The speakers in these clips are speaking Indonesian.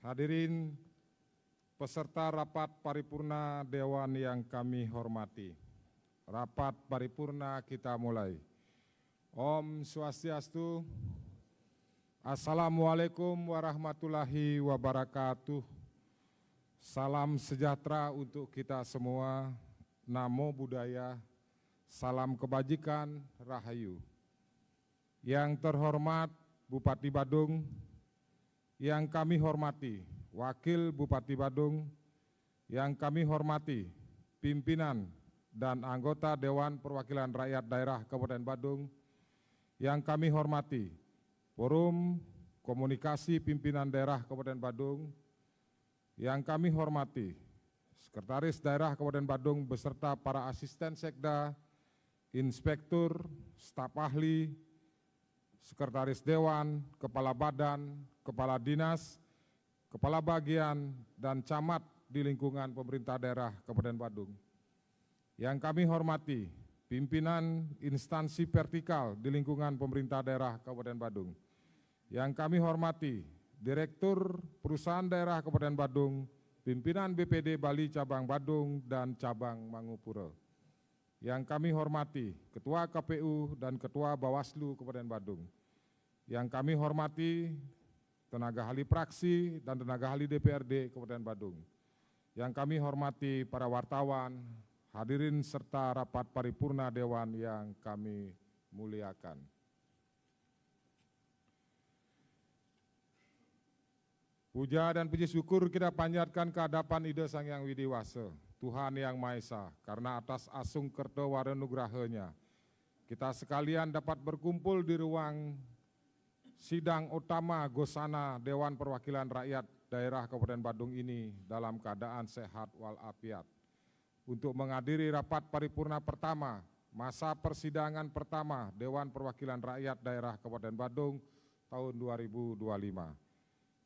Hadirin peserta rapat paripurna Dewan yang kami hormati. Rapat paripurna kita mulai. Om Swastiastu. Assalamualaikum warahmatullahi wabarakatuh. Salam sejahtera untuk kita semua. Namo Buddhaya. Salam kebajikan, Rahayu. Yang terhormat Bupati Badung, yang kami hormati Wakil Bupati Badung, yang kami hormati pimpinan dan anggota Dewan Perwakilan Rakyat Daerah Kabupaten Badung, yang kami hormati Forum Komunikasi Pimpinan Daerah Kabupaten Badung, yang kami hormati Sekretaris Daerah Kabupaten Badung beserta para asisten sekda, inspektur, staf ahli, sekretaris dewan, kepala badan, kepala dinas, kepala bagian, dan camat di lingkungan pemerintah daerah Kabupaten Badung. Yang kami hormati pimpinan instansi vertikal di lingkungan pemerintah daerah Kabupaten Badung. Yang kami hormati Direktur Perusahaan Daerah Kabupaten Badung, pimpinan BPD Bali Cabang Badung dan Cabang Mangupura. Yang kami hormati Ketua KPU dan Ketua Bawaslu Kabupaten Badung. Yang kami hormati tenaga ahli praksi dan tenaga ahli DPRD Kabupaten Badung. Yang kami hormati para wartawan, hadirin serta rapat paripurna Dewan yang kami muliakan. Puja dan puji syukur kita panjatkan ke hadapan Ida Sang Hyang Widi Wasa, Tuhan Yang Maha Esa, karena atas asung kerto warenugrahanya, kita sekalian dapat berkumpul di ruang sidang utama Gosana Dewan Perwakilan Rakyat Daerah Kabupaten Badung ini dalam keadaan sehat walafiat untuk menghadiri rapat paripurna pertama masa persidangan pertama Dewan Perwakilan Rakyat Daerah Kabupaten Badung tahun 2025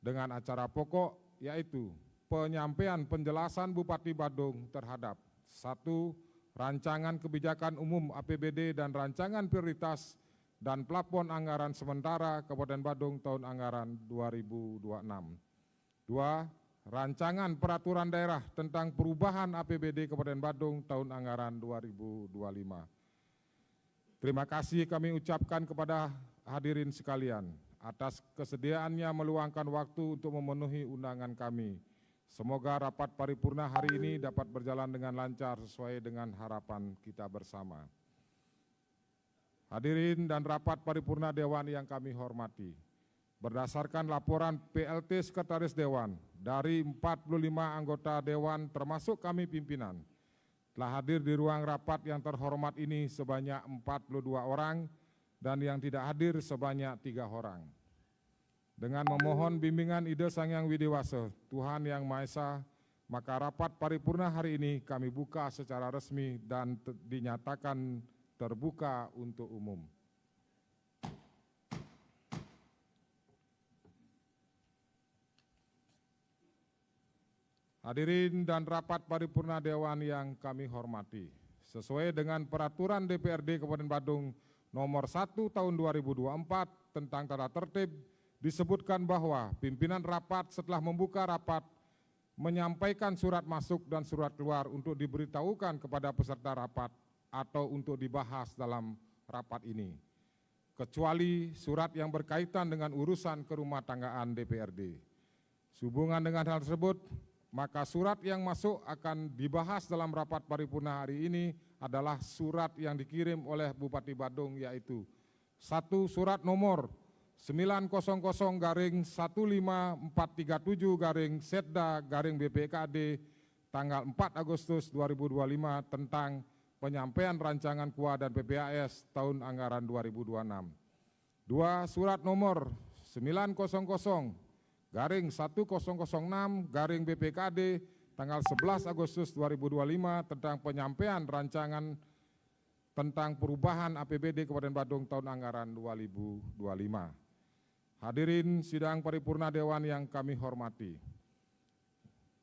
dengan acara pokok yaitu penyampaian penjelasan Bupati Badung terhadap 1. Rancangan kebijakan umum APBD dan rancangan prioritas dan plafon anggaran sementara Kabupaten Badung tahun anggaran 2026. 2. Rancangan peraturan daerah tentang perubahan APBD Kabupaten Badung tahun anggaran 2025. Terima kasih kami ucapkan kepada hadirin sekalian atas kesediaannya meluangkan waktu untuk memenuhi undangan kami. Semoga rapat paripurna hari ini dapat berjalan dengan lancar sesuai dengan harapan kita bersama. Hadirin dan rapat paripurna Dewan yang kami hormati, berdasarkan laporan PLT Sekretaris Dewan dari 45 anggota Dewan termasuk kami pimpinan, telah hadir di ruang rapat yang terhormat ini sebanyak 42 orang dan yang tidak hadir sebanyak 3 orang. Dengan memohon bimbingan Ida Sang Hyang Widi Wasa, Tuhan Yang Maha Esa, maka rapat paripurna hari ini kami buka secara resmi dan dinyatakan terbuka untuk umum. Hadirin dan rapat paripurna Dewan yang kami hormati, sesuai dengan peraturan DPRD Kabupaten Badung nomor 1 tahun 2024 tentang tata tertib, disebutkan bahwa pimpinan rapat setelah membuka rapat menyampaikan surat masuk dan surat keluar untuk diberitahukan kepada peserta rapat atau untuk dibahas dalam rapat ini, kecuali surat yang berkaitan dengan urusan kerumah tanggaan DPRD. Sehubungan dengan hal tersebut, maka surat yang masuk akan dibahas dalam rapat paripurna hari ini adalah surat yang dikirim oleh Bupati Badung, yaitu 1. Surat nomor 900-15437-Setda-BPKD tanggal 4 Agustus 2025 tentang penyampaian rancangan KUA dan PPAS tahun anggaran 2026. 2. Surat nomor 900-1006-BPKD tanggal 11 Agustus 2025 tentang penyampaian rancangan tentang perubahan APBD Kabupaten Badung tahun anggaran 2025. Hadirin sidang paripurna Dewan yang kami hormati,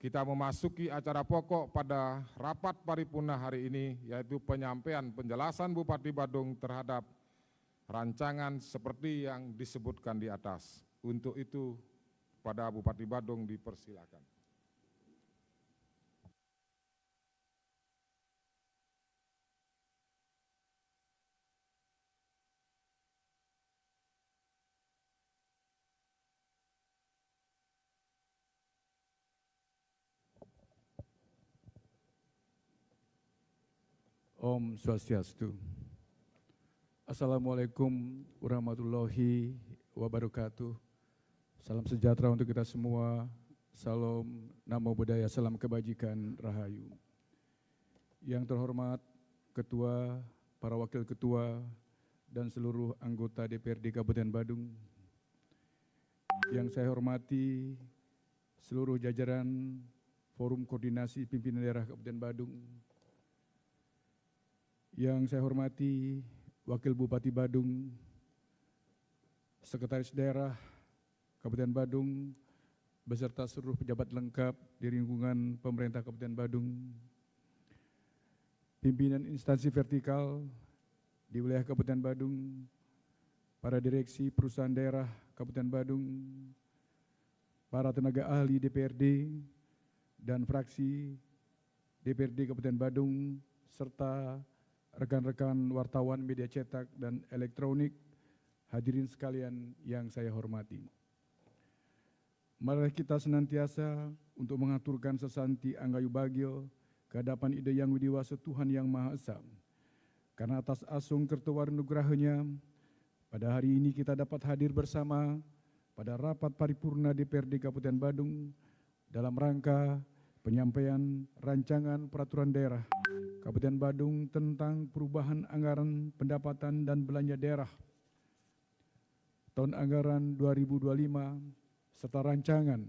kita memasuki acara pokok pada rapat paripurna hari ini, yaitu penyampaian penjelasan Bupati Badung terhadap rancangan seperti yang disebutkan di atas. Untuk itu pada Bupati Badung, dipersilakan. Om Swastiastu. Assalamualaikum warahmatullahi wabarakatuh. Salam sejahtera untuk kita semua. Salam, namo buddhaya, salam kebajikan, rahayu. Yang terhormat Ketua, para Wakil Ketua, dan seluruh anggota DPRD Kabupaten Badung. Yang saya hormati seluruh jajaran Forum Koordinasi Pimpinan Daerah Kabupaten Badung. Yang saya hormati Wakil Bupati Badung, Sekretaris Daerah Kabupaten Badung, beserta seluruh pejabat lengkap di lingkungan pemerintah Kabupaten Badung, pimpinan instansi vertikal di wilayah Kabupaten Badung, para direksi perusahaan daerah Kabupaten Badung, para tenaga ahli DPRD dan fraksi DPRD Kabupaten Badung, serta rekan-rekan wartawan media cetak dan elektronik, hadirin sekalian yang saya hormati. Mari kita senantiasa untuk mengaturkan sesanti anggayu bagio ke hadapan Ida Yang Widiwasa Tuhan Yang Maha Esa. Karena atas asung kertawar nugrahnya, pada hari ini kita dapat hadir bersama pada rapat paripurna DPRD Kabupaten Badung dalam rangka penyampaian rancangan peraturan daerah Kabupaten Badung tentang perubahan anggaran pendapatan dan belanja daerah tahun anggaran 2025 serta rancangan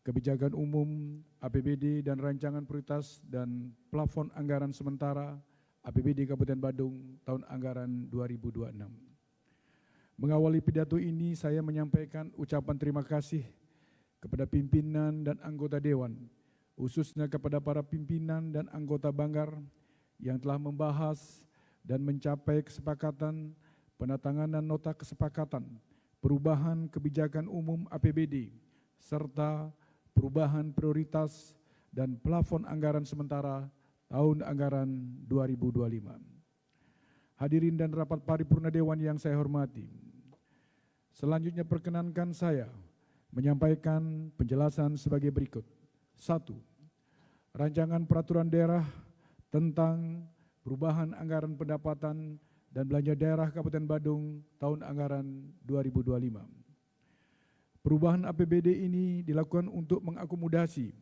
kebijakan umum APBD dan rancangan prioritas dan plafon anggaran sementara APBD Kabupaten Badung tahun anggaran 2026. Mengawali pidato ini saya menyampaikan ucapan terima kasih kepada pimpinan dan anggota Dewan, khususnya kepada para pimpinan dan anggota Banggar yang telah membahas dan mencapai kesepakatan penandatanganan nota kesepakatan perubahan kebijakan umum APBD serta perubahan prioritas dan plafon anggaran sementara tahun anggaran 2025. Hadirin dan rapat paripurna Dewan yang saya hormati, selanjutnya perkenankan saya menyampaikan penjelasan sebagai berikut. 1. Rancangan peraturan daerah tentang perubahan anggaran pendapatan dan belanja daerah Kabupaten Badung tahun anggaran 2025. Perubahan APBD ini dilakukan untuk mengakomodasi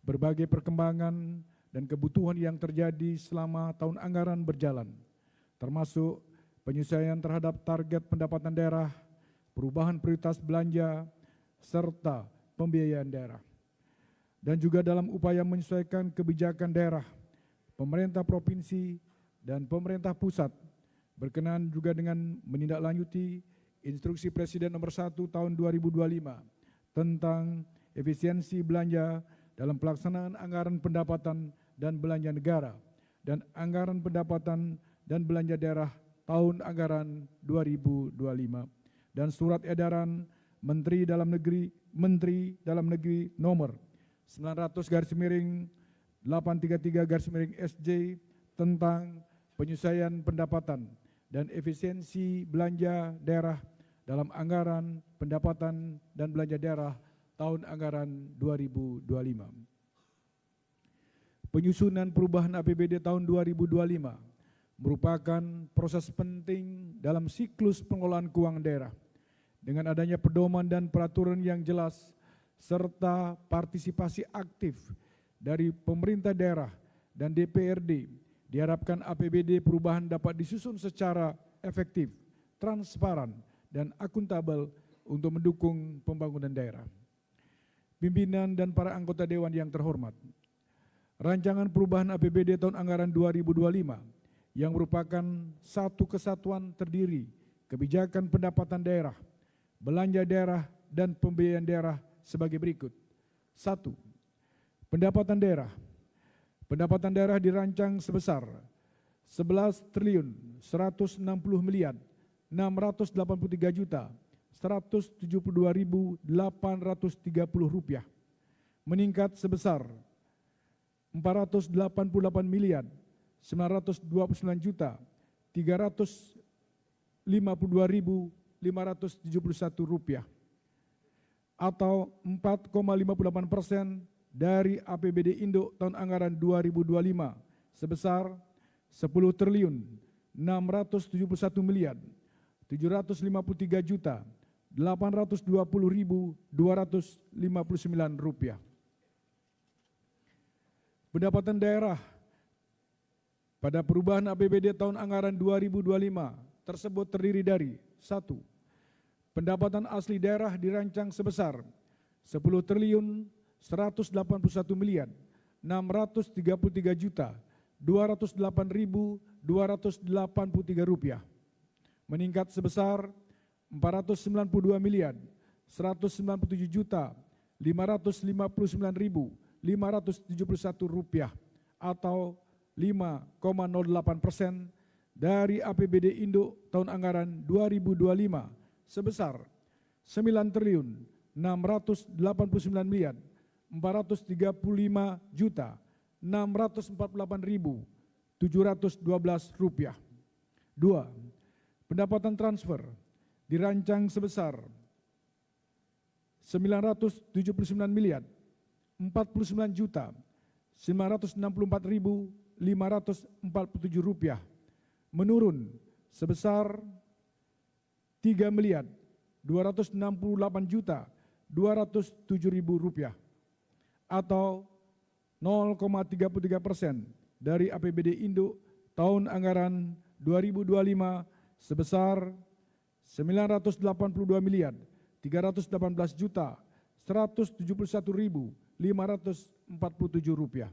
berbagai perkembangan dan kebutuhan yang terjadi selama tahun anggaran berjalan, termasuk penyesuaian terhadap target pendapatan daerah, perubahan prioritas belanja, serta pembiayaan daerah. Dan juga dalam upaya menyesuaikan kebijakan daerah, pemerintah provinsi dan pemerintah pusat berkenaan juga dengan menindaklanjuti Instruksi Presiden nomor 1 tahun 2025 tentang efisiensi belanja dalam pelaksanaan anggaran pendapatan dan belanja negara dan anggaran pendapatan dan belanja daerah tahun anggaran 2025 dan surat edaran Menteri Dalam Negeri nomor 900/833/SJ tentang penyesuaian pendapatan dan efisiensi belanja daerah dalam anggaran pendapatan dan belanja daerah tahun anggaran 2025. Penyusunan perubahan APBD tahun 2025 merupakan proses penting dalam siklus pengelolaan keuangan daerah. Dengan adanya pedoman dan peraturan yang jelas serta partisipasi aktif dari pemerintah daerah dan DPRD, diharapkan APBD perubahan dapat disusun secara efektif, transparan, dan akuntabel untuk mendukung pembangunan daerah. Pimpinan dan para anggota Dewan yang terhormat, rancangan perubahan APBD tahun anggaran 2025 yang merupakan satu kesatuan terdiri kebijakan pendapatan daerah, belanja daerah, dan pembiayaan daerah sebagai berikut. 1. Pendapatan daerah. Pendapatan daerah dirancang sebesar 11.160.683.910 Rp172.830, meningkat sebesar Rp488.992.352.571 atau 4,58% dari APBD Induk tahun anggaran 2025 sebesar Rp10.671.753.820.259. Pendapatan daerah pada perubahan APBD tahun anggaran 2025 tersebut terdiri dari 1. Pendapatan asli daerah dirancang sebesar Rp10.181.933.208.283, meningkat sebesar Rp492.197.559.571 atau 5,08% dari APBD Induk tahun anggaran 2025 sebesar Rp9.495.435.648.712. 2. Pendapatan transfer dirancang sebesar Rp979.049.964.547, menurun sebesar Rp3.268.207.000 atau 0,33% dari APBD Induk tahun anggaran 2025 sebesar Rp918.171.171.547.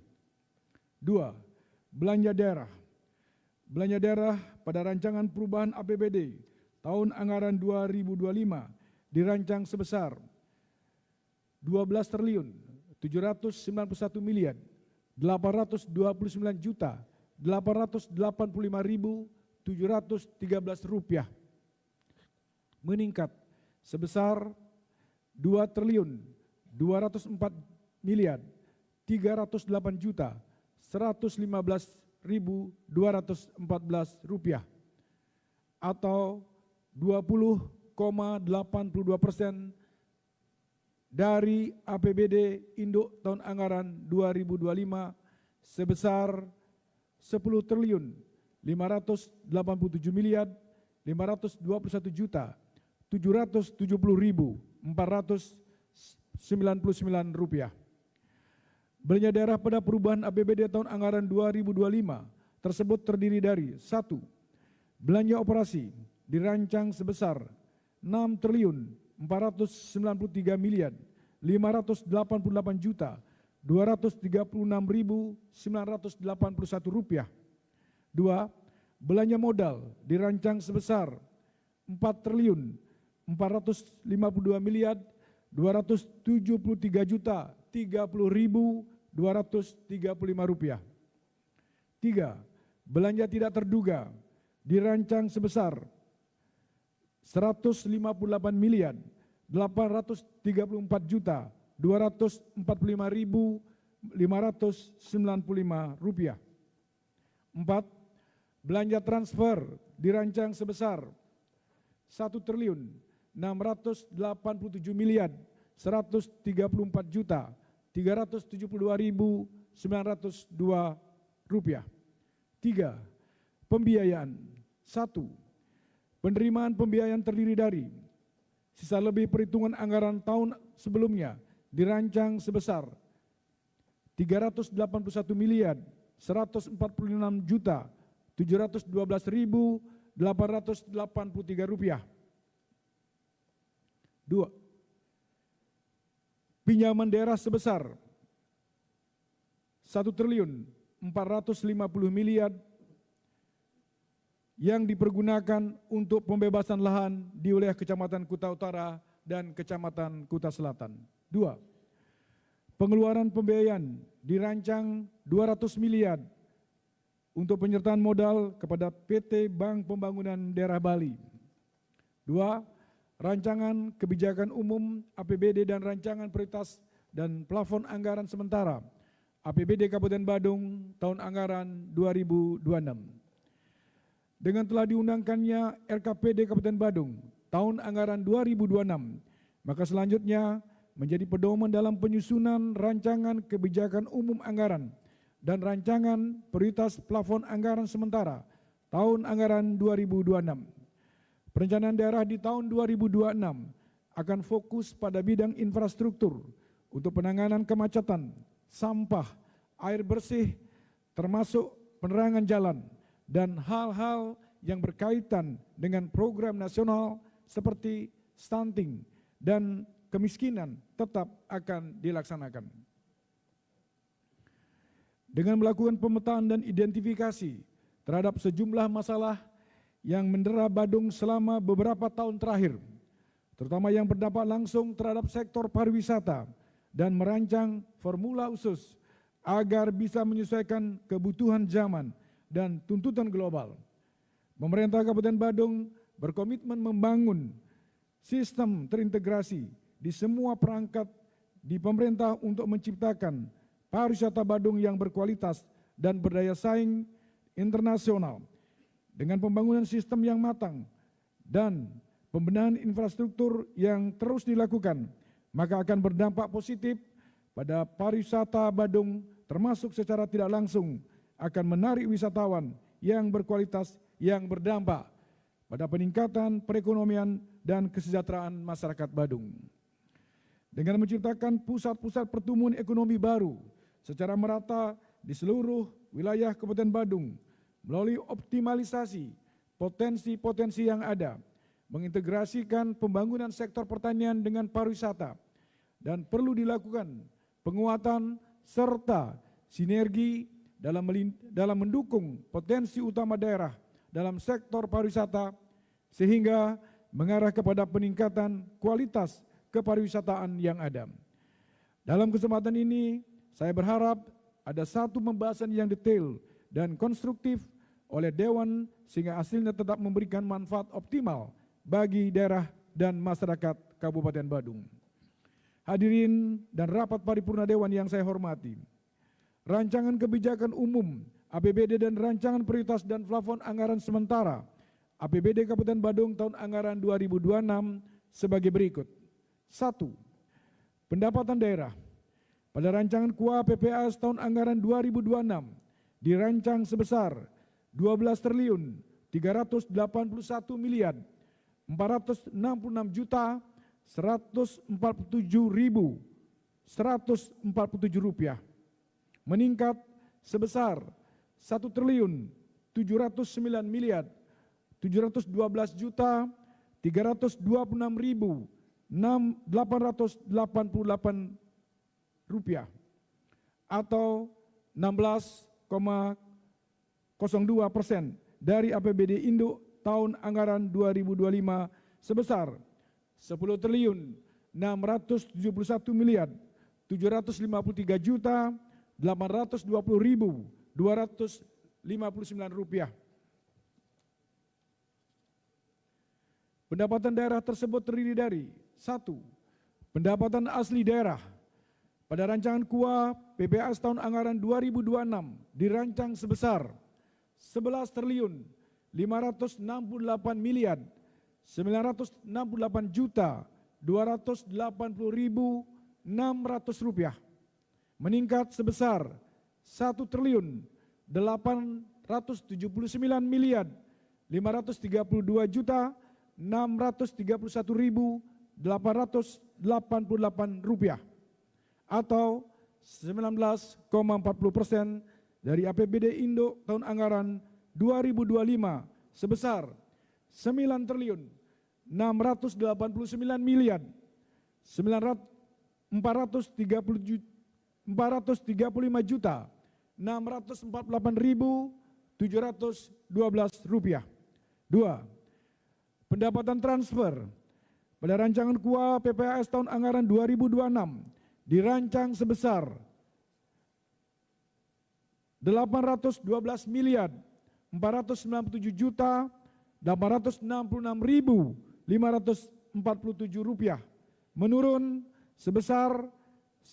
2. Belanja daerah. Belanja daerah pada rancangan perubahan APBD tahun anggaran 2025 dirancang sebesar Rp12.791.889.885.713, meningkat sebesar Rp2.208.115.214 atau 20,82% dari APBD Induk tahun anggaran 2025 sebesar Rp10.589.521.770.499. Belanja daerah pada perubahan APBD tahun anggaran 2025 tersebut terdiri dari 1. Belanja operasi dirancang sebesar Rp6.498.236.981 . 2. Belanja modal dirancang sebesar Rp4.522.273.30.235. 3. Belanja tidak terduga dirancang sebesar Rp1.584.845.595. 4. Belanja transfer dirancang sebesar Rp1.684.374.902.902. 3. Pembiayaan. 1. Penerimaan pembiayaan terdiri dari sisa lebih perhitungan anggaran tahun sebelumnya dirancang sebesar Rp341.116.712.883. 2. Pinjaman daerah sebesar Rp1.450.000.000 yang dipergunakan untuk pembebasan lahan di wilayah Kecamatan Kuta Utara dan Kecamatan Kuta Selatan. 2. Pengeluaran pembiayaan dirancang Rp200 miliar untuk penyertaan modal kepada PT Bank Pembangunan Daerah Bali. 2. rancangan kebijakan umum APBD dan rancangan prioritas dan plafon anggaran sementara APBD Kabupaten Badung tahun anggaran 2026. Dengan telah diundangkannya RKPD Kabupaten Badung tahun anggaran 2026, maka selanjutnya menjadi pedoman dalam penyusunan rancangan kebijakan umum anggaran dan rancangan prioritas plafon anggaran sementara tahun anggaran 2026. Perencanaan daerah di tahun 2026 akan fokus pada bidang infrastruktur untuk penanganan kemacetan, sampah, air bersih, termasuk penerangan jalan, dan hal-hal yang berkaitan dengan program nasional seperti stunting dan kemiskinan tetap akan dilaksanakan. Dengan melakukan pemetaan dan identifikasi terhadap sejumlah masalah yang mendera Badung selama beberapa tahun terakhir, terutama yang berdampak langsung terhadap sektor pariwisata, dan merancang formula khusus agar bisa menyesuaikan kebutuhan zaman dan tuntutan global. Pemerintah Kabupaten Badung berkomitmen membangun sistem terintegrasi di semua perangkat di pemerintah untuk menciptakan pariwisata Badung yang berkualitas dan berdaya saing internasional. Dengan pembangunan sistem yang matang dan pembenahan infrastruktur yang terus dilakukan, maka akan berdampak positif pada pariwisata Badung, termasuk secara tidak langsung akan menarik wisatawan yang berkualitas yang berdampak pada peningkatan perekonomian dan kesejahteraan masyarakat Badung. Dengan menciptakan pusat-pusat pertumbuhan ekonomi baru secara merata di seluruh wilayah Kabupaten Badung, melalui optimalisasi potensi-potensi yang ada, mengintegrasikan pembangunan sektor pertanian dengan pariwisata, dan perlu dilakukan penguatan serta sinergi dalam mendukung potensi utama daerah dalam sektor pariwisata, sehingga mengarah kepada peningkatan kualitas kepariwisataan yang ada. Dalam kesempatan ini, saya berharap ada satu pembahasan yang detail dan konstruktif oleh Dewan sehingga hasilnya tetap memberikan manfaat optimal bagi daerah dan masyarakat Kabupaten Badung. Hadirin dan rapat paripurna Dewan yang saya hormati, rancangan kebijakan umum APBD dan rancangan prioritas dan plafon anggaran sementara APBD Kabupaten Badung tahun anggaran 2026 sebagai berikut. 1. Pendapatan daerah. Pada rancangan KUA PPAS tahun anggaran 2026 dirancang sebesar 12.346.147.147 rupiah, meningkat sebesar 1.719.326.888 rupiah atau 16,02% dari APBD Induk tahun anggaran 2025 sebesar 10.971.753.820.259 rupiah. Pendapatan daerah tersebut terdiri dari 1. Pendapatan asli daerah. Pada rancangan KUA PPAS tahun anggaran 2026 dirancang sebesar 11.568.968.280.600 rupiah, meningkat sebesar 1.832.631.888 rupiah atau 19,40% dari APBD Induk tahun anggaran 2025 sebesar 9.435.648.712 rupiah. 2. Pendapatan transfer. Pada rancangan KUA PPAS tahun anggaran 2026 dirancang sebesar 812.497.866.500 rupiah, menurun sebesar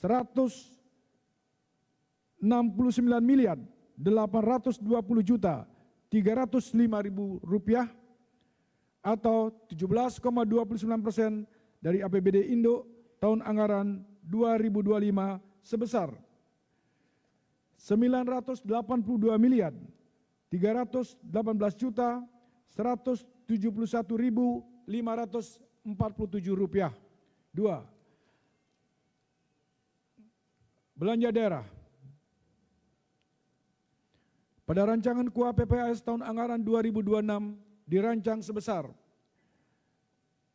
169.820.305.000 rupiah atau 17,29% dari APBD Induk tahun anggaran 2025 sebesar 918.171.547 rupiah. 2. Belanja daerah. Pada rancangan KUA PPAS tahun anggaran 2026 dirancang sebesar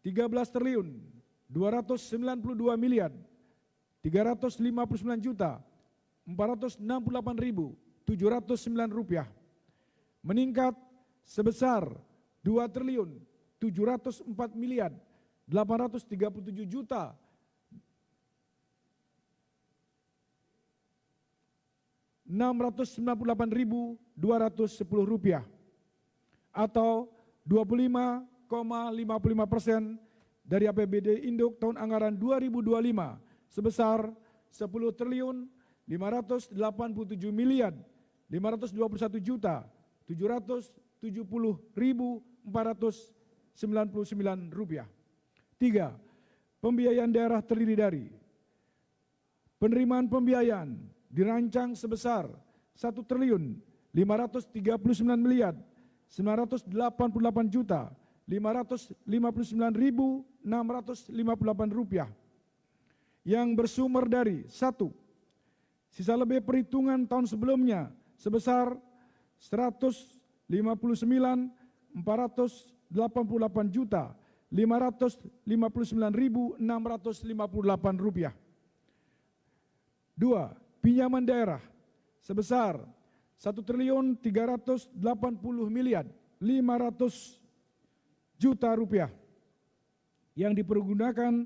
13.299.468.709 rupiah, meningkat sebesar 2.404.897.698.210 rupiah atau 25,55% dari APBD Induk tahun anggaran 2025 sebesar 10.581.520.770.499 rupiah. 3. Pembiayaan daerah terdiri dari penerimaan pembiayaan dirancang sebesar 1.988.559.658 rupiah yang bersumber dari 1. Sisa lebih perhitungan tahun sebelumnya sebesar 159.488.559.658 rupiah. 2. Pinjaman daerah sebesar 1.380.500.000 rupiah yang dipergunakan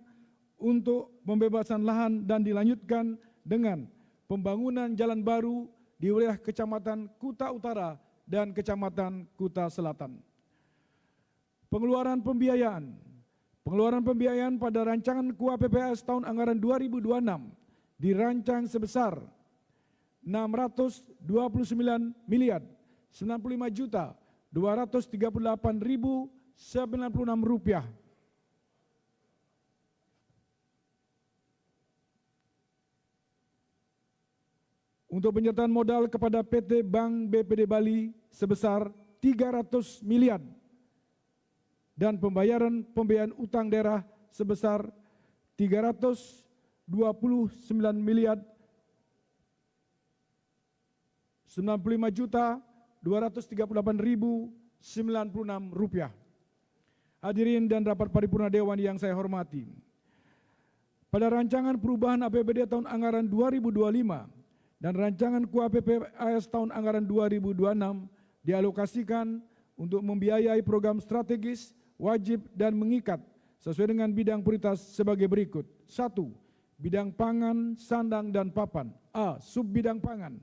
untuk pembebasan lahan dan dilanjutkan dengan pembangunan jalan baru di wilayah Kecamatan Kuta Utara dan Kecamatan Kuta Selatan. Pengeluaran pembiayaan. Pengeluaran pembiayaan pada rancangan KUA PPAS tahun anggaran 2026 dirancang sebesar 629.095.238.096 rupiah. Untuk penyertaan modal kepada PT Bank BPD Bali sebesar 300 miliar dan pembayaran utang daerah sebesar 329.095.238.096 rupiah. Hadirin dan rapat paripurna Dewan yang saya hormati. Pada rancangan perubahan APBD tahun anggaran 2025 dan rancangan KUA PPAS tahun anggaran 2026 dialokasikan untuk membiayai program strategis, wajib dan mengikat sesuai dengan bidang prioritas sebagai berikut. 1. Bidang pangan, sandang dan papan. A. Subbidang pangan.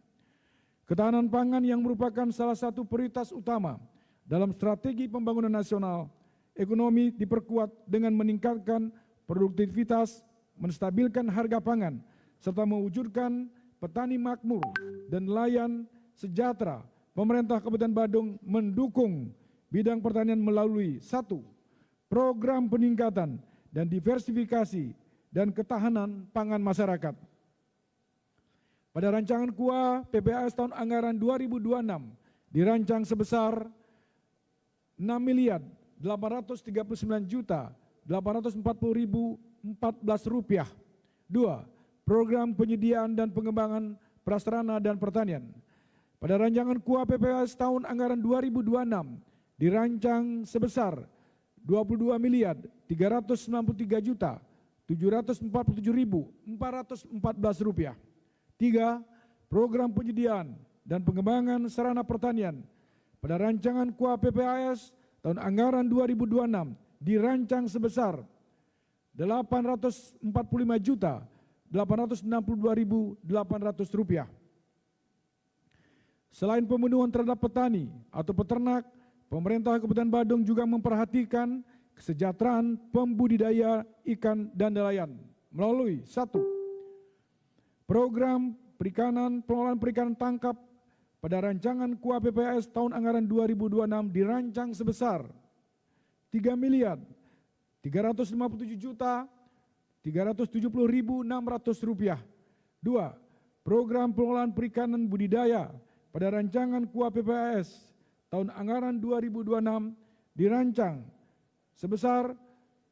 Ketahanan pangan yang merupakan salah satu prioritas utama dalam strategi pembangunan nasional. Ekonomi diperkuat dengan meningkatkan produktivitas, menstabilkan harga pangan, serta mewujudkan petani makmur dan nelayan sejahtera. Pemerintah Kabupaten Badung mendukung bidang pertanian melalui 1. Program peningkatan dan diversifikasi dan ketahanan pangan masyarakat. Pada rancangan KUA PPAS tahun anggaran 2026 dirancang sebesar 6.839.840.014 rupiah. 2. Program penyediaan dan pengembangan prasarana dan pertanian. Pada rancangan KUA PPAS tahun anggaran 2026 dirancang sebesar 22.393.747.414 rupiah. 3. Program penyediaan dan pengembangan sarana pertanian. Pada rancangan KUA PPAS tahun anggaran 2026 dirancang sebesar 845.862.800 rupiah. Selain pemenuhan terhadap petani atau peternak, pemerintah Kabupaten Badung juga memperhatikan kesejahteraan pembudidaya ikan dan nelayan melalui 1. Program perikanan pengelolaan perikanan tangkap pada rancangan KUA PPAS tahun anggaran 2026 dirancang sebesar 3.357.370.600 rupiah. 2. Program pengelolaan perikanan budidaya pada rancangan KUA PPAS tahun anggaran 2026 dirancang sebesar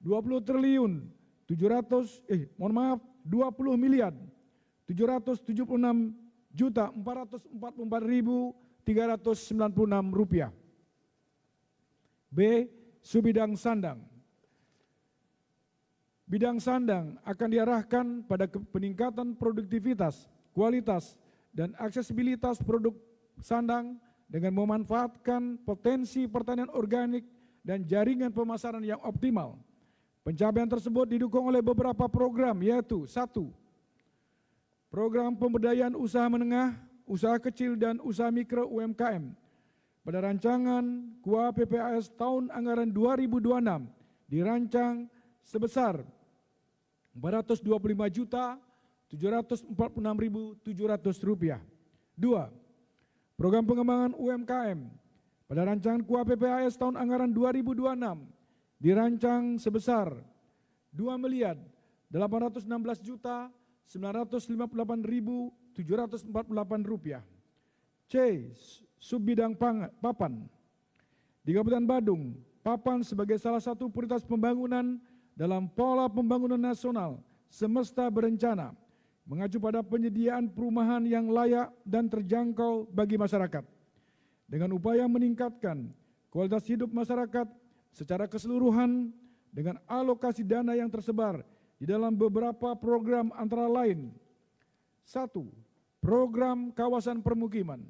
20.776.444.396 rupiah. B. Subbidang sandang. Bidang sandang akan diarahkan pada peningkatan produktivitas, kualitas, dan aksesibilitas produk sandang dengan memanfaatkan potensi pertanian organik dan jaringan pemasaran yang optimal. Pencapaian tersebut didukung oleh beberapa program, yaitu 1. Program pemberdayaan usaha menengah, usaha kecil, dan usaha mikro UMKM. Pada rancangan KUA PPAS tahun anggaran 2026 dirancang sebesar Rp425.746.700. 2. Program pengembangan UMKM pada rancangan KUA PPAS tahun anggaran 2026 dirancang sebesar Rp2.819.958.748. C. Subbidang papan. Di Kabupaten Badung, papan sebagai salah satu prioritas pembangunan dalam pola pembangunan nasional semesta berencana, mengacu pada penyediaan perumahan yang layak dan terjangkau bagi masyarakat. Dengan upaya meningkatkan kualitas hidup masyarakat secara keseluruhan dengan alokasi dana yang tersebar di dalam beberapa program antara lain. 1. Program kawasan permukiman.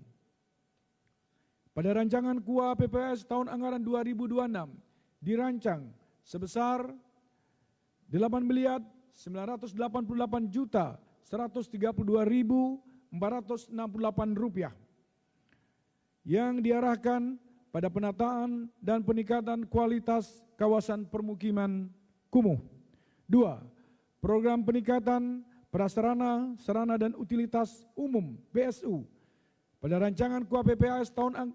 Pada rancangan KUA PPAS tahun anggaran 2026 dirancang sebesar Rp9.988.132.468 yang diarahkan pada penataan dan peningkatan kualitas kawasan permukiman kumuh. 2. Program peningkatan prasarana, sarana dan utilitas umum PSU. Pada rancangan KUA PPAS tahun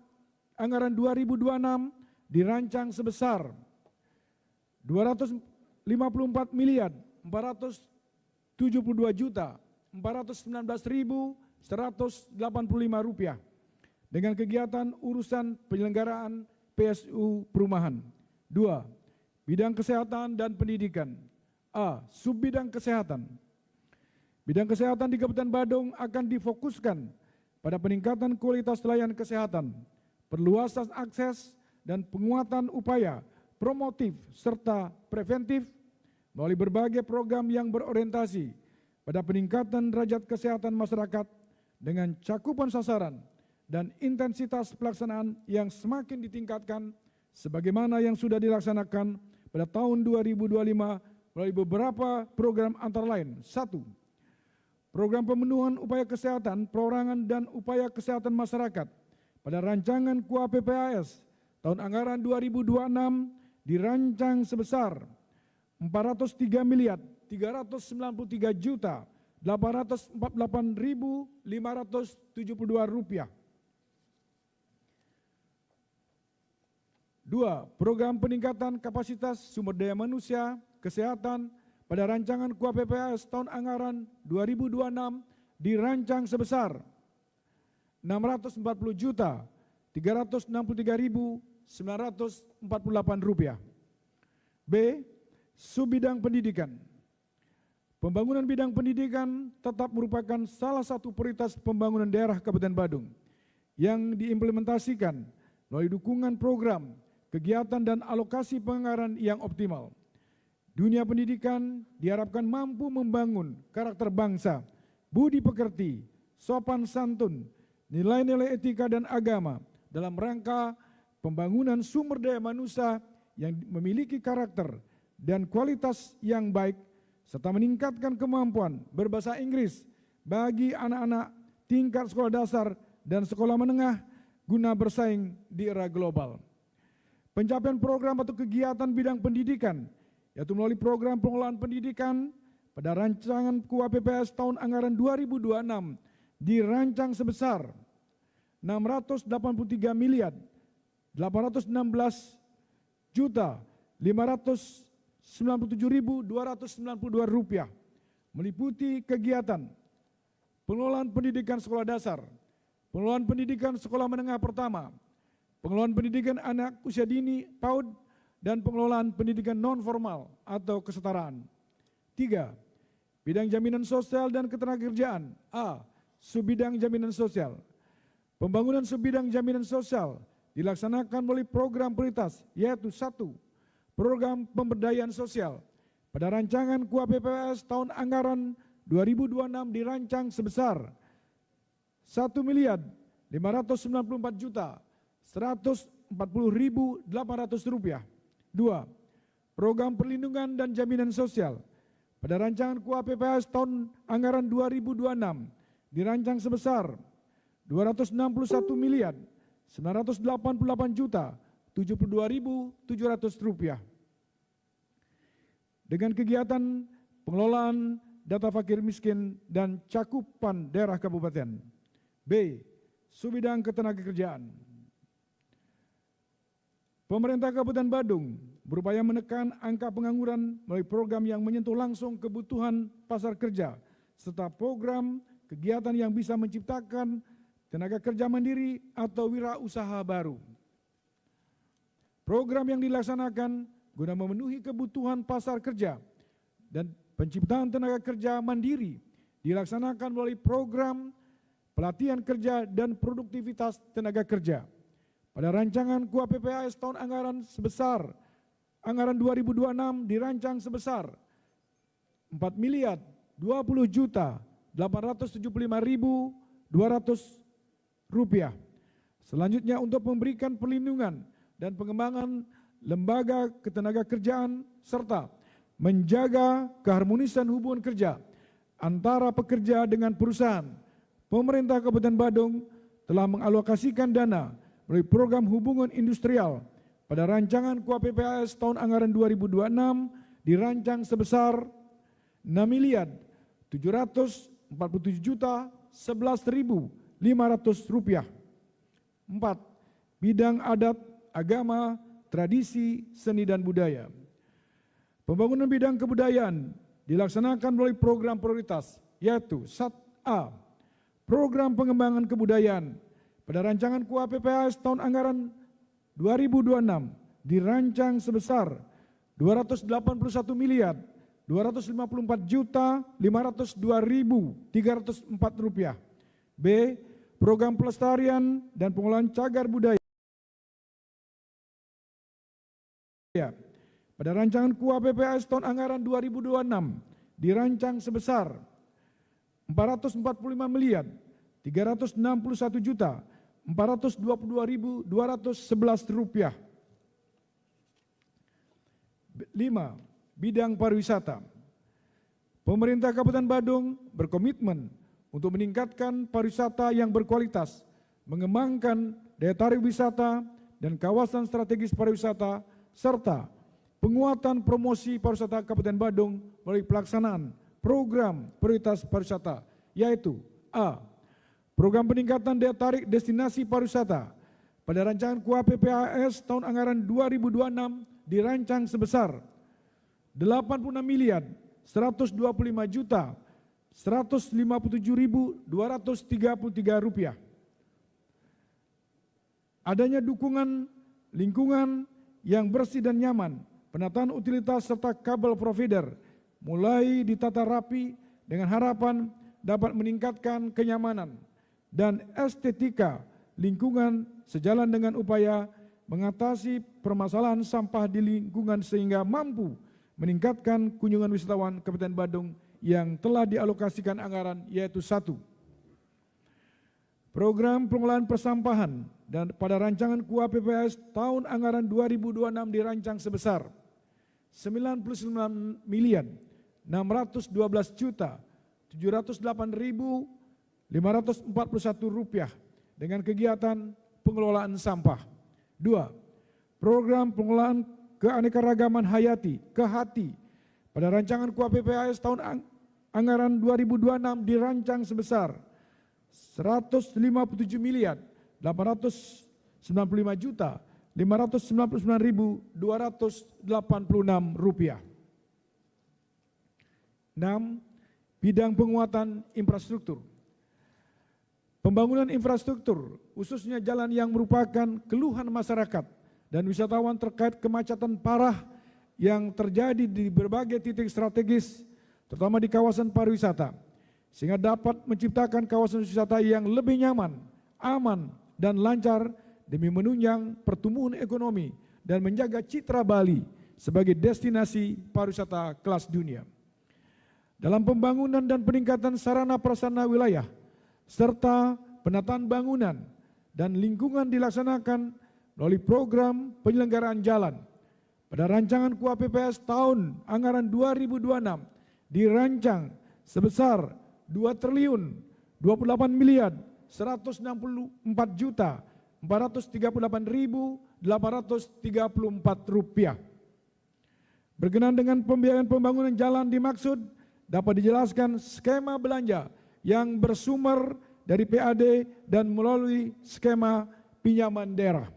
anggaran 2026 dirancang sebesar Rp254.472.419.185 dengan kegiatan urusan penyelenggaraan PSU perumahan. 2. Bidang kesehatan dan pendidikan. A. Subbidang kesehatan. Bidang kesehatan di Kabupaten Badung akan difokuskan pada peningkatan kualitas layanan kesehatan, perluasan akses, dan penguatan upaya promotif serta preventif melalui berbagai program yang berorientasi pada peningkatan derajat kesehatan masyarakat dengan cakupan sasaran dan intensitas pelaksanaan yang semakin ditingkatkan sebagaimana yang sudah dilaksanakan pada tahun 2025 melalui beberapa program antara lain. 1. Program pemenuhan upaya kesehatan perorangan dan upaya kesehatan masyarakat pada rancangan KUA PPAS tahun anggaran 2026 dirancang sebesar Rp403.848.572. 2. Program peningkatan kapasitas sumber daya manusia kesehatan pada rancangan KUA PPAS tahun anggaran 2026 dirancang sebesar Rp640.363.948. B. Subbidang pendidikan. Pembangunan bidang pendidikan tetap merupakan salah satu prioritas pembangunan daerah Kabupaten Badung yang diimplementasikan melalui dukungan program, kegiatan dan alokasi penganggaran yang optimal. Dunia pendidikan diharapkan mampu membangun karakter bangsa, budi pekerti, sopan santun, nilai-nilai etika dan agama dalam rangka pembangunan sumber daya manusia yang memiliki karakter dan kualitas yang baik serta meningkatkan kemampuan berbahasa Inggris bagi anak-anak tingkat sekolah dasar dan sekolah menengah guna bersaing di era global. pencapaian program atau kegiatan bidang pendidikan, yaitu melalui program pengelolaan pendidikan pada rancangan KUAPPS tahun anggaran 2026 dirancang sebesar 683 miliar 816 juta 597.292 rupiah, meliputi kegiatan pengelolaan pendidikan sekolah dasar, pengelolaan pendidikan sekolah menengah pertama, pengelolaan pendidikan anak usia dini PAUD, dan pengelolaan pendidikan non-formal atau kesetaraan. 3. Bidang jaminan sosial dan ketenagakerjaan. A. Subbidang jaminan sosial. Pembangunan subbidang jaminan sosial dilaksanakan melalui program prioritas, yaitu 1. Program pemberdayaan sosial. Pada rancangan KUAPPS tahun anggaran 2026 dirancang sebesar 1.594.140.800 rupiah. 2. Program perlindungan dan jaminan sosial. Pada rancangan KUAPPS tahun anggaran 2026 dirancang sebesar 261.988.072.700 rupiah. Dengan kegiatan pengelolaan data fakir miskin dan cakupan daerah kabupaten. B. Subbidang ketenagakerjaan. Pemerintah Kabupaten Badung berupaya menekan angka pengangguran melalui program yang menyentuh langsung kebutuhan pasar kerja, serta program kegiatan yang bisa menciptakan tenaga kerja mandiri atau wirausaha baru. Program yang dilaksanakan guna memenuhi kebutuhan pasar kerja dan penciptaan tenaga kerja mandiri dilaksanakan melalui program pelatihan kerja dan produktivitas tenaga kerja. Pada rancangan KUAPPS tahun anggaran sebesar anggaran 2026 dirancang sebesar 4.020.875.200 rupiah. Selanjutnya untuk memberikan perlindungan dan pengembangan lembaga ketenagakerjaan serta menjaga keharmonisan hubungan kerja antara pekerja dengan perusahaan, pemerintah Kabupaten Badung telah mengalokasikan dana melalui program hubungan industrial pada rancangan KUAPPS tahun anggaran 2026 dirancang sebesar 6.747.011.500 rupiah. 4. Bidang adat, agama, tradisi, seni dan budaya. Pembangunan bidang kebudayaan dilaksanakan melalui program prioritas, yaitu 1A. Program pengembangan kebudayaan. Pada rancangan KUAPPS tahun anggaran 2026 dirancang sebesar 284.254.502.304 rupiah. B. Program pelestarian dan pengelolaan cagar budaya. Pada rancangan KUAPPS tahun anggaran 2026 dirancang sebesar 445.361.422.211 rupiah. 5. Bidang pariwisata. Pemerintah Kabupaten Badung berkomitmen untuk meningkatkan pariwisata yang berkualitas, mengembangkan daya tarik wisata dan kawasan strategis pariwisata, serta penguatan promosi pariwisata Kabupaten Badung melalui pelaksanaan program prioritas pariwisata, yaitu A. Program peningkatan daya tarik destinasi pariwisata. Pada rancangan KUAPPS tahun anggaran 2026 dirancang sebesar 86.155.157.233 rupiah. Adanya dukungan lingkungan yang bersih dan nyaman, penataan utilitas serta kabel provider mulai ditata rapi dengan harapan dapat meningkatkan kenyamanan dan estetika lingkungan sejalan dengan upaya mengatasi permasalahan sampah di lingkungan sehingga mampu meningkatkan kunjungan wisatawan Kabupaten Badung yang telah dialokasikan anggaran, yaitu 1. Program pengelolaan persampahan dan pada rancangan KUAPPS tahun anggaran 2026 dirancang sebesar 99.912.708.541 rupiah dengan kegiatan pengelolaan sampah. 2. program pengelolaan keanekaragaman hayati (KEHATI) pada rancangan KUAP-PPAS tahun anggaran 2026 dirancang sebesar 157.895.599.286 rupiah. 6. Bidang penguatan infrastruktur. Pembangunan infrastruktur, khususnya jalan yang merupakan keluhan masyarakat dan wisatawan terkait kemacetan parah yang terjadi di berbagai titik strategis, terutama di kawasan pariwisata, sehingga dapat menciptakan kawasan wisata yang lebih nyaman, aman, dan lancar demi menunjang pertumbuhan ekonomi dan menjaga citra Bali sebagai destinasi pariwisata kelas dunia. Dalam pembangunan dan peningkatan sarana prasarana wilayah, serta penataan bangunan dan lingkungan dilaksanakan melalui program penyelenggaraan jalan. Pada rancangan KUAP-PPAS tahun anggaran 2026 dirancang sebesar 2.148.438.834 rupiah. Berkenaan dengan pembiayaan pembangunan jalan dimaksud dapat dijelaskan skema belanja yang bersumber dari PAD dan melalui skema pinjaman daerah.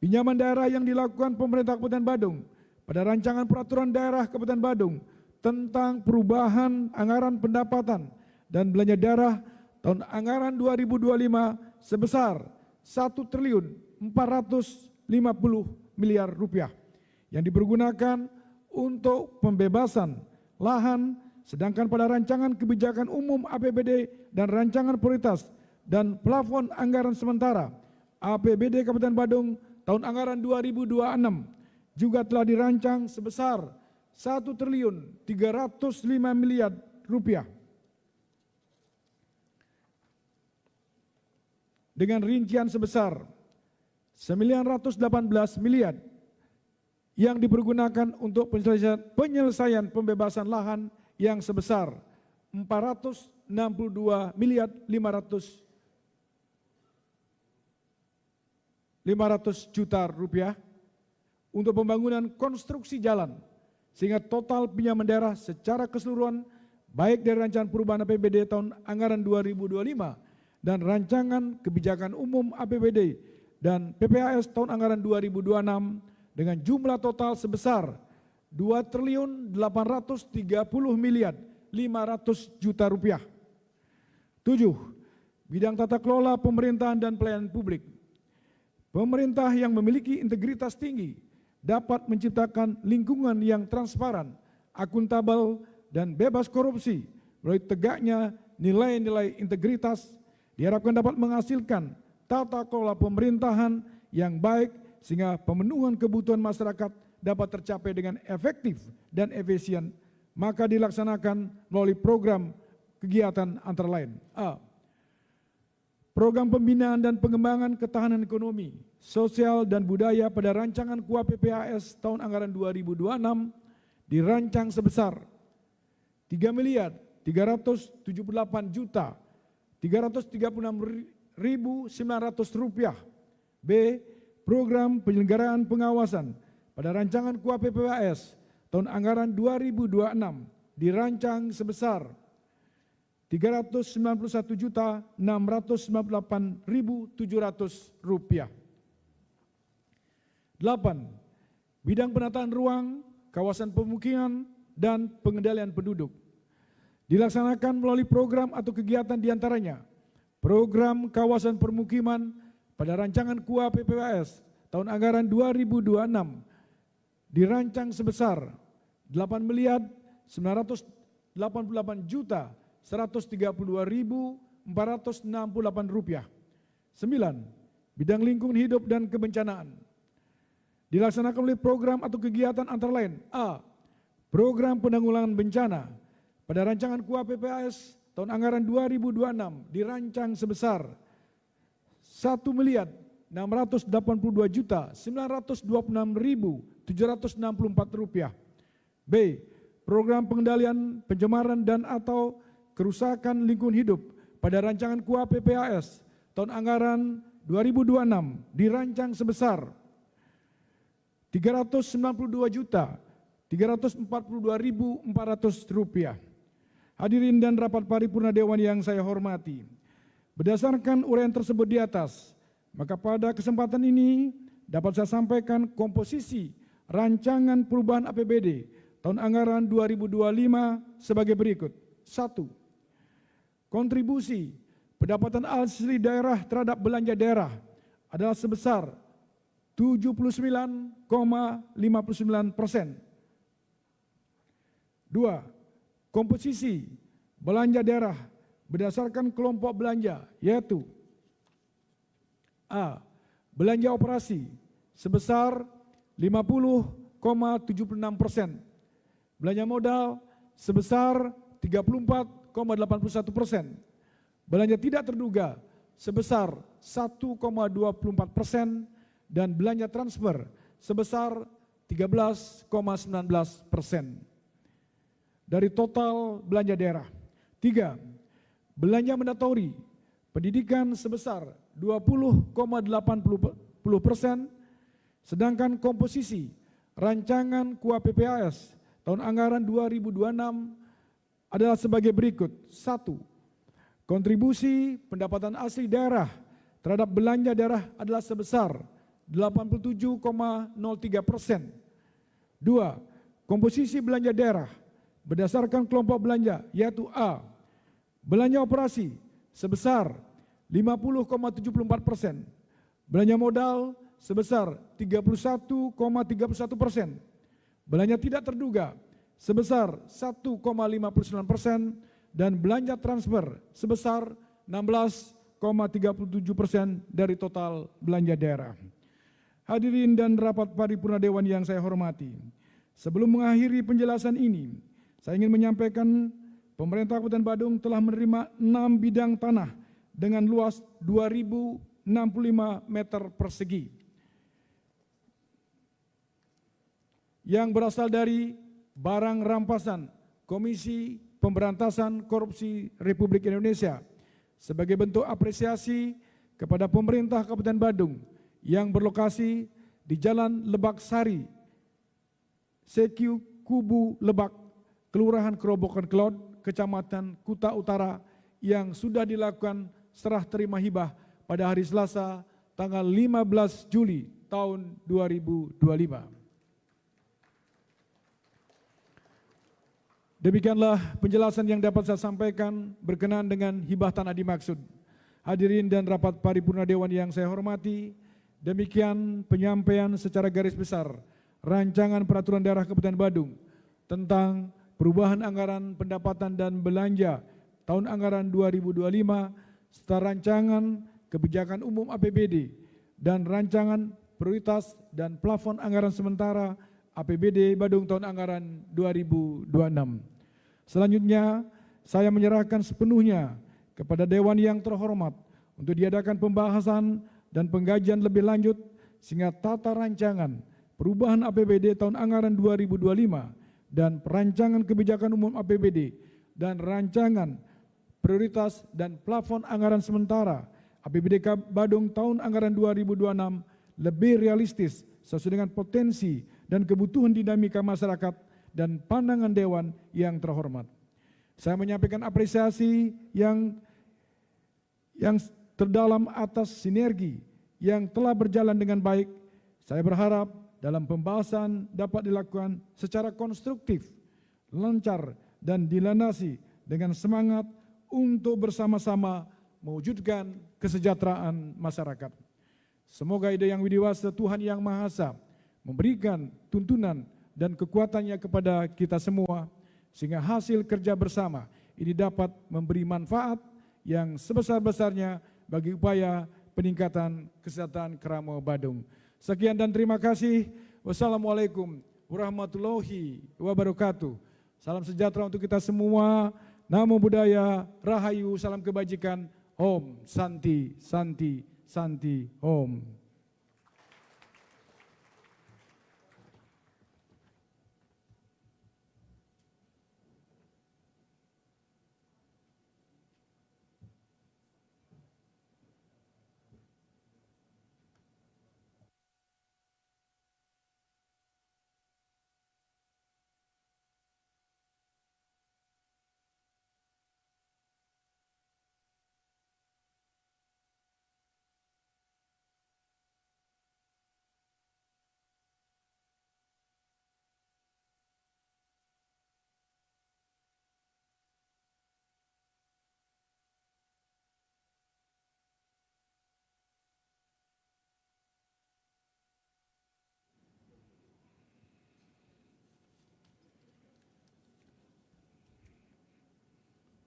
Pinjaman daerah yang dilakukan pemerintah Kabupaten Badung pada rancangan peraturan daerah Kabupaten Badung tentang perubahan anggaran pendapatan dan belanja daerah tahun anggaran 2025 sebesar 1.450 miliar rupiah yang dipergunakan untuk pembebasan lahan, sedangkan pada rancangan kebijakan umum APBD dan rancangan prioritas dan plafon anggaran sementara APBD Kabupaten Badung tahun anggaran 2026 juga telah dirancang sebesar 1.305 miliar rupiah. Dengan rincian sebesar 918 miliar yang dipergunakan untuk penyelesaian pembebasan lahan yang sebesar 462 miliar 500 juta rupiah untuk pembangunan konstruksi jalan, sehingga total pinjaman daerah secara keseluruhan baik dari rancangan perubahan APBD tahun anggaran 2025 dan rancangan kebijakan umum APBD dan PPAS tahun anggaran 2026 dengan jumlah total sebesar 2.830 miliar 500 juta rupiah. 7. Bidang tata kelola pemerintahan dan pelayanan publik. Pemerintah yang memiliki integritas tinggi dapat menciptakan lingkungan yang transparan, akuntabel, dan bebas korupsi melalui tegaknya nilai-nilai integritas diharapkan dapat menghasilkan tata kelola pemerintahan yang baik sehingga pemenuhan kebutuhan masyarakat dapat tercapai dengan efektif dan efisien, maka dilaksanakan melalui program kegiatan antara lain. A. Program pembinaan dan pengembangan ketahanan ekonomi, sosial, dan budaya pada rancangan KUAP-PPAS tahun anggaran 2026 dirancang sebesar 3.378.336.900 rupiah. B. Program penyelenggaraan pengawasan pada rancangan KUAP-PPAS tahun anggaran 2026 dirancang sebesar 391.698.700 rupiah. 8. Bidang penataan ruang, kawasan pemukiman, dan pengendalian penduduk. Dilaksanakan melalui program atau kegiatan diantaranya program kawasan permukiman pada rancangan KUAP-PPAS tahun anggaran 2026 dirancang sebesar 8.988.132.468 rupiah. 9. Bidang lingkungan hidup dan kebencanaan. Dilaksanakan oleh program atau kegiatan antara lain. A. Program penanggulangan bencana pada rancangan KUAP-PPAS tahun anggaran 2026 dirancang sebesar 1.682.926.764 rupiah. B. Program pengendalian pencemaran dan atau kerusakan lingkungan hidup pada rancangan KUAP-PPAS tahun anggaran 2026 dirancang sebesar Rp392.342.400. Hadirin dan rapat paripurna Dewan yang saya hormati, berdasarkan uraian tersebut di atas, maka pada kesempatan ini dapat saya sampaikan komposisi rancangan perubahan APBD tahun anggaran 2025 sebagai berikut. 1. Kontribusi pendapatan asli daerah terhadap belanja daerah adalah sebesar 79,59%. 2. Komposisi belanja daerah berdasarkan kelompok belanja, yaitu A. Belanja operasi sebesar 50,76%. Belanja modal sebesar 34,81%. Belanja tidak terduga sebesar 1,24% dan belanja transfer sebesar 13,19% dari total belanja daerah. 3. Belanja mandatori pendidikan sebesar 20,80%, sedangkan komposisi rancangan KUA PPAS tahun anggaran 2026 adalah sebagai berikut. 1. Kontribusi pendapatan asli daerah terhadap belanja daerah adalah sebesar 87,03%. 2. Komposisi belanja daerah berdasarkan kelompok belanja, yaitu A. Belanja operasi sebesar 50,74%. Belanja modal sebesar 31,31%. Belanja tidak terduga sebesar 1,59% dan belanja transfer sebesar 16,37% dari total belanja daerah. Hadirin dan rapat paripurna Dewan yang saya hormati, sebelum mengakhiri penjelasan ini, saya ingin menyampaikan pemerintah Kabupaten Badung telah menerima 6 bidang tanah dengan luas 2.065 meter persegi yang berasal dari barang rampasan Komisi Pemberantasan Korupsi Republik Indonesia sebagai bentuk apresiasi kepada pemerintah Kabupaten Badung yang berlokasi di Jalan Lebak Sari, Sekiu Kubu Lebak, Kelurahan Kerobokan Kelod, Kecamatan Kuta Utara, yang sudah dilakukan serah terima hibah pada hari Selasa tanggal 15 Juli tahun 2025. Demikianlah penjelasan yang dapat saya sampaikan berkenaan dengan hibah tanah dimaksud. Hadirin dan rapat paripurna Dewan yang saya hormati, demikian penyampaian secara garis besar rancangan peraturan daerah Kabupaten Badung tentang perubahan anggaran pendapatan dan belanja tahun anggaran 2025 serta rancangan kebijakan umum APBD dan rancangan prioritas dan plafon anggaran sementara APBD Badung tahun anggaran 2026. Selanjutnya, saya menyerahkan sepenuhnya kepada Dewan yang terhormat untuk diadakan pembahasan dan pengkajian lebih lanjut sehingga tata rancangan perubahan APBD tahun anggaran 2025 dan perancangan kebijakan umum APBD dan rancangan prioritas dan plafon anggaran sementara APBD Badung tahun anggaran 2026 lebih realistis sesuai dengan potensi dan kebutuhan dinamika masyarakat dan pandangan Dewan yang terhormat. Saya menyampaikan apresiasi yang terdalam atas sinergi yang telah berjalan dengan baik. Saya berharap dalam pembahasan dapat dilakukan secara konstruktif, lancar, dan dilandasi dengan semangat untuk bersama-sama mewujudkan kesejahteraan masyarakat. Semoga ide yang widiwasa Tuhan Yang Maha Esa memberikan tuntunan dan kekuatannya kepada kita semua, sehingga hasil kerja bersama ini dapat memberi manfaat yang sebesar-besarnya bagi upaya peningkatan kesejahteraan Keramo Badung. Sekian dan terima kasih. Wassalamualaikum warahmatullahi wabarakatuh. Salam sejahtera untuk kita semua. Namo Buddhaya, Rahayu, salam kebajikan. Om Santi, Santi, Santi, Om.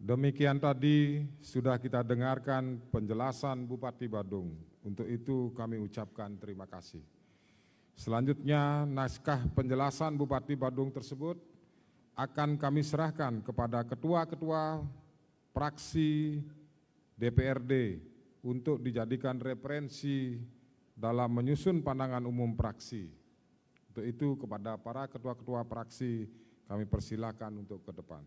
Demikian tadi sudah kita dengarkan penjelasan Bupati Badung. Untuk itu kami ucapkan terima kasih. Selanjutnya naskah penjelasan Bupati Badung tersebut akan kami serahkan kepada ketua-ketua fraksi DPRD untuk dijadikan referensi dalam menyusun pandangan umum fraksi. Untuk itu kepada para ketua-ketua fraksi kami persilakan untuk ke depan.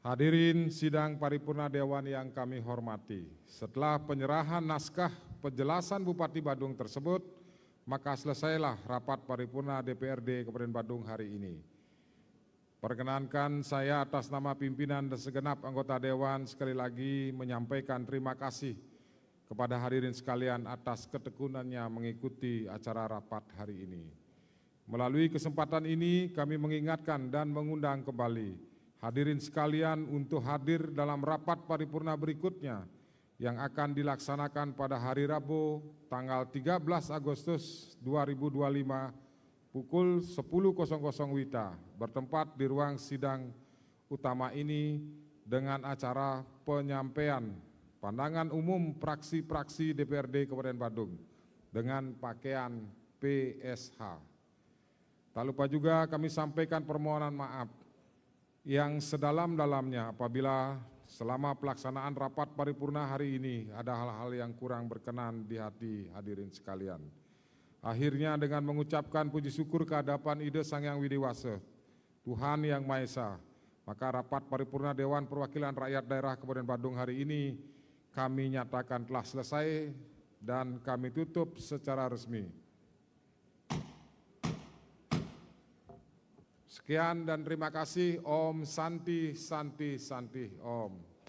Hadirin sidang paripurna Dewan yang kami hormati, setelah penyerahan naskah penjelasan Bupati Badung tersebut, maka selesailah rapat paripurna DPRD Kabupaten Badung hari ini. Perkenankan saya atas nama pimpinan dan segenap anggota Dewan sekali lagi menyampaikan terima kasih kepada hadirin sekalian atas ketekunannya mengikuti acara rapat hari ini. Melalui kesempatan ini kami mengingatkan dan mengundang kembali hadirin sekalian untuk hadir dalam rapat paripurna berikutnya yang akan dilaksanakan pada hari Rabu tanggal 13 Agustus 2025 pukul 10.00 WITA bertempat di ruang sidang utama ini dengan acara penyampaian pandangan umum fraksi-fraksi DPRD Kabupaten Badung dengan pakaian PSH. Tak lupa juga kami sampaikan permohonan maaf yang sedalam-dalamnya apabila selama pelaksanaan rapat paripurna hari ini ada hal-hal yang kurang berkenan di hati hadirin sekalian. Akhirnya dengan mengucapkan puji syukur kehadapan Ide Sang Hyang Widi Wase, Tuhan Yang Maha Esa, maka rapat paripurna Dewan Perwakilan Rakyat Daerah Kabupaten Badung hari ini kami nyatakan telah selesai dan kami tutup secara resmi. Sekian dan terima kasih. Om Santi Santi Santi Om.